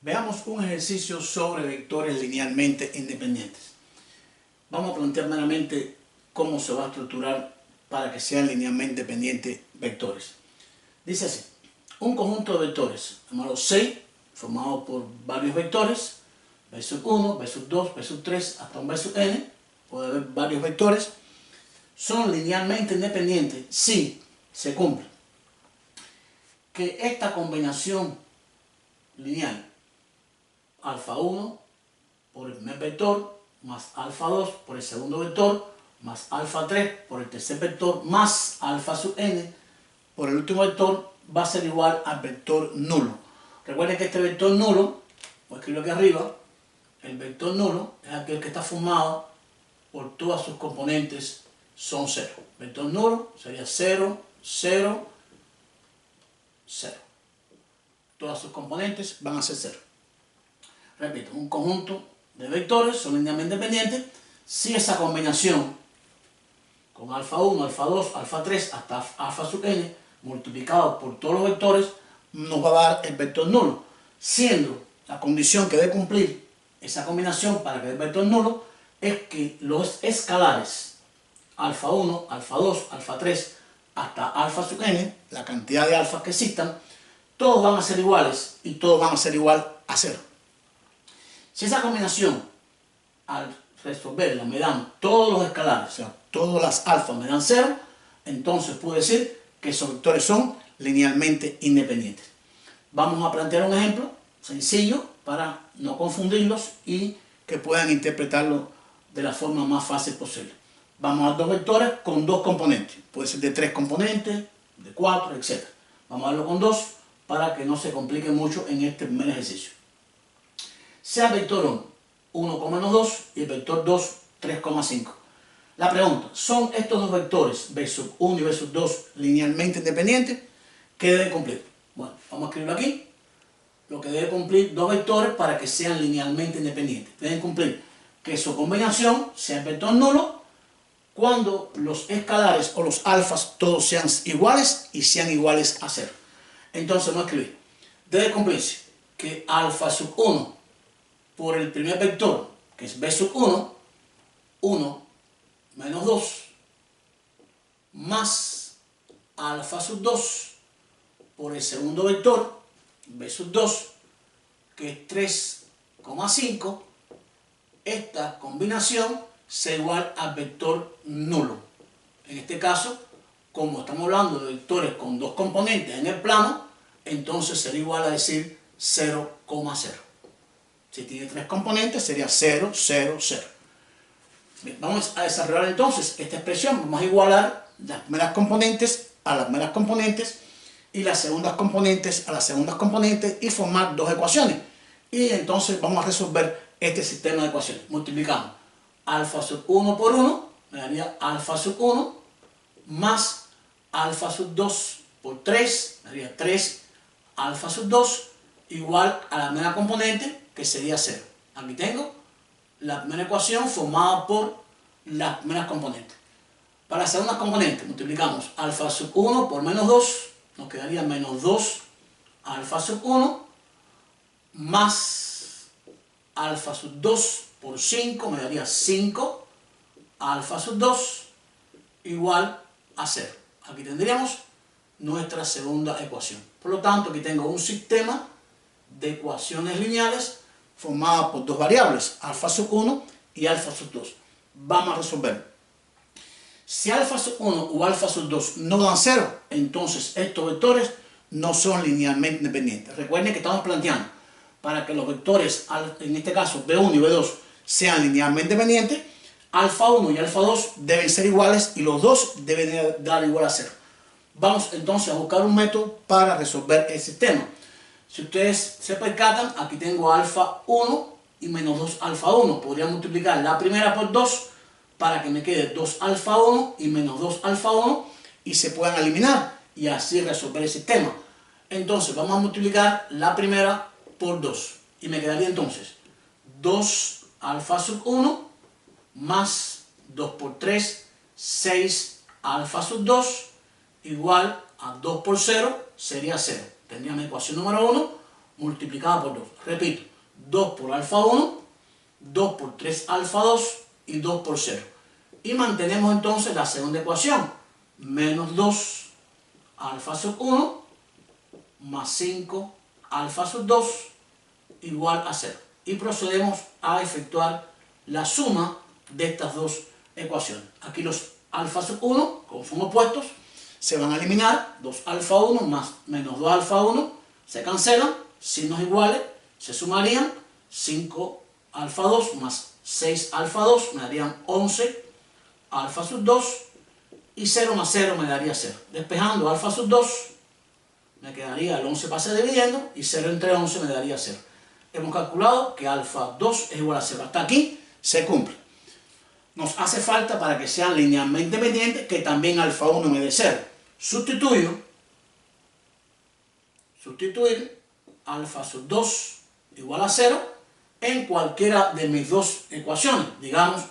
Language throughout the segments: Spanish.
Veamos un ejercicio sobre vectores linealmente independientes. Vamos a plantear meramente cómo se va a estructurar para que sean linealmente dependientes vectores. Dice así: un conjunto de vectores llamado 6, formado por varios vectores, v 1, v 2, v 3, hasta un v n, puede haber varios vectores, son linealmente independientes si se cumple que esta combinación lineal alfa 1 por el primer vector más alfa 2 por el segundo vector más alfa 3 por el tercer vector más alfa sub n por el último vector va a ser igual al vector nulo. Recuerden que este vector nulo, voy a escribirlo aquí arriba, el vector nulo es aquel que está formado por todas sus componentes son 0. Vector nulo sería 0, 0, 0. Todas sus componentes van a ser 0. Repito, un conjunto de vectores son linealmente independientes si esa combinación con alfa 1, alfa 2, alfa 3 hasta alfa sub n multiplicado por todos los vectores nos va a dar el vector nulo, siendo la condición que debe cumplir esa combinación para que dé el vector nulo es que los escalares alfa 1, alfa 2, alfa 3 hasta alfa sub n, la cantidad de alfas que existan, todos van a ser iguales y todos van a ser igual a 0. Si esa combinación, al resolverla, me dan todos los escalares, o sea, todas las alfas me dan 0, entonces puedo decir que esos vectores son linealmente independientes. Vamos a plantear un ejemplo sencillo para no confundirlos y que puedan interpretarlo de la forma más fácil posible. Vamos a dar dos vectores con dos componentes, puede ser de 3 componentes, de 4, etc. Vamos a darlo con 2 para que no se complique mucho en este primer ejercicio. Sea el vector 1, 1,-2 y el vector 2, 3,5. La pregunta, ¿son estos dos vectores, v sub 1 y v sub 2, linealmente independientes? ¿Qué deben cumplir? Bueno, vamos a escribirlo aquí. Lo que debe cumplir dos vectores para que sean linealmente independientes. Deben cumplir que su combinación sea el vector nulo cuando los escalares o los alfas todos sean iguales y sean iguales a 0. Entonces vamos a escribir. Debe cumplirse que alfa sub 1 por el primer vector, que es v sub 1, 1 menos 2, más alfa sub 2 por el segundo vector, v sub 2, que es 3,5, esta combinación sea igual al vector nulo. En este caso, como estamos hablando de vectores con dos componentes en el plano, entonces sería igual a decir 0,0. Si tiene 3 componentes sería 0, 0, 0. Bien, vamos a desarrollar entonces esta expresión. Vamos a igualar las primeras componentes a las primeras componentes y las segundas componentes a las segundas componentes y formar dos ecuaciones. Y entonces vamos a resolver este sistema de ecuaciones. Multiplicamos alfa sub 1 por 1, me daría alfa sub 1, más alfa sub 2 por 3, me daría 3 alfa sub 2, igual a la primera componente, que sería 0. Aquí tengo la primera ecuación formada por las primeras componentes. Para las segundas componentes multiplicamos alfa sub 1 por menos 2, nos quedaría menos 2 alfa sub 1, más alfa sub 2 por 5, me daría 5 alfa sub 2, igual a 0. Aquí tendríamos nuestra segunda ecuación. Por lo tanto, aquí tengo un sistema de ecuaciones lineales formada por dos variables, alfa sub 1 y alfa sub 2. Vamos a resolver. Si alfa sub 1 o alfa sub 2 no dan 0, entonces estos vectores no son linealmente independientes. Recuerden que estamos planteando para que los vectores, en este caso v1 y v2, sean linealmente independientes, alfa 1 y alfa 2 deben ser iguales y los dos deben dar igual a 0. Vamos entonces a buscar un método para resolver el sistema. Si ustedes se percatan, aquí tengo alfa 1 y menos 2 alfa 1. Podría multiplicar la primera por 2 para que me quede 2 alfa 1 y menos 2 alfa 1 y se puedan eliminar y así resolver el sistema. Entonces vamos a multiplicar la primera por 2 y me quedaría entonces 2 alfa sub 1 más 2 por 3, 6 alfa sub 2 igual a 2 por 0 sería 0. Tendría mi ecuación número 1 multiplicada por 2. Repito, 2 por alfa 1, 2 por 3 alfa 2 y 2 por 0. Y mantenemos entonces la segunda ecuación, menos 2 alfa sub 1 más 5 alfa sub 2 igual a 0. Y procedemos a efectuar la suma de estas dos ecuaciones. Aquí los alfa sub 1, como son opuestos, se van a eliminar. 2 alfa 1 más menos 2 alfa 1 se cancelan, signos iguales, se sumarían 5 alfa 2 más 6 alfa 2 me darían 11 alfa sub 2 y 0 más 0 me daría 0. Despejando alfa sub 2 me quedaría el 11 pase dividiendo y 0 entre 11 me daría 0. Hemos calculado que alfa 2 es igual a 0. Hasta aquí se cumple. Nos hace falta para que sean linealmente dependientes que también alfa 1 me dé 0. Sustituir alfa sub 2 igual a 0 en cualquiera de mis dos ecuaciones. Digamos,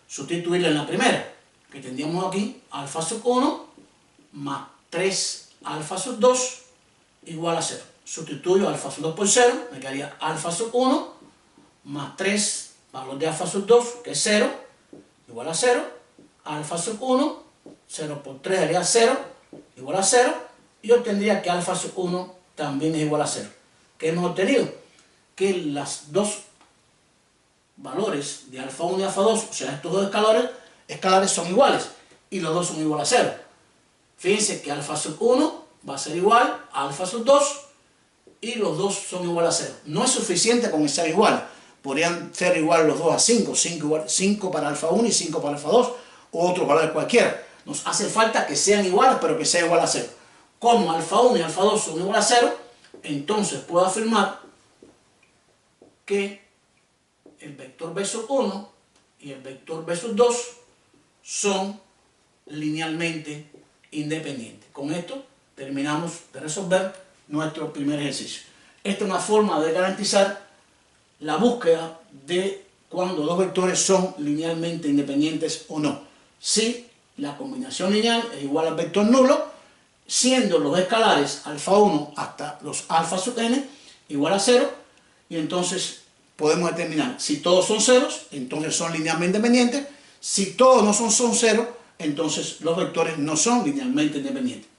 sustituirla en la primera, que tendríamos aquí alfa sub 1 más 3 alfa sub 2 igual a 0. Sustituyo alfa sub 2 por 0, me quedaría alfa sub 1 más 3 valor de alfa sub 2, que es 0, igual a 0. Alfa sub 1, 0 por 3 daría 0, igual a 0. Y obtendría que alfa sub 1 también es igual a 0. ¿Qué hemos obtenido? Que las dos valores de alfa 1 y alfa 2, o sea, estos dos escalares son iguales, y los dos son iguales a 0. Fíjense que alfa sub 1 va a ser igual a alfa sub 2, y los dos son iguales a 0. No es suficiente con que sean iguales. Podrían ser iguales los dos a 5, 5 para alfa 1 y 5 para alfa 2, o otro valor cualquiera. Nos hace falta que sean iguales, pero que sea igual a 0. Como alfa 1 y alfa 2 son iguales a 0, entonces puedo afirmar que el vector b sub 1 y el vector b sub 2 son linealmente independientes. Con esto terminamos de resolver nuestro primer ejercicio. Esta es una forma de garantizar la búsqueda de cuando dos vectores son linealmente independientes o no. Si la combinación lineal es igual al vector nulo, siendo los escalares alfa 1 hasta los alfa sub n igual a 0, y entonces podemos determinar si todos son ceros, entonces son linealmente independientes. Si todos no son ceros, entonces los vectores no son linealmente independientes.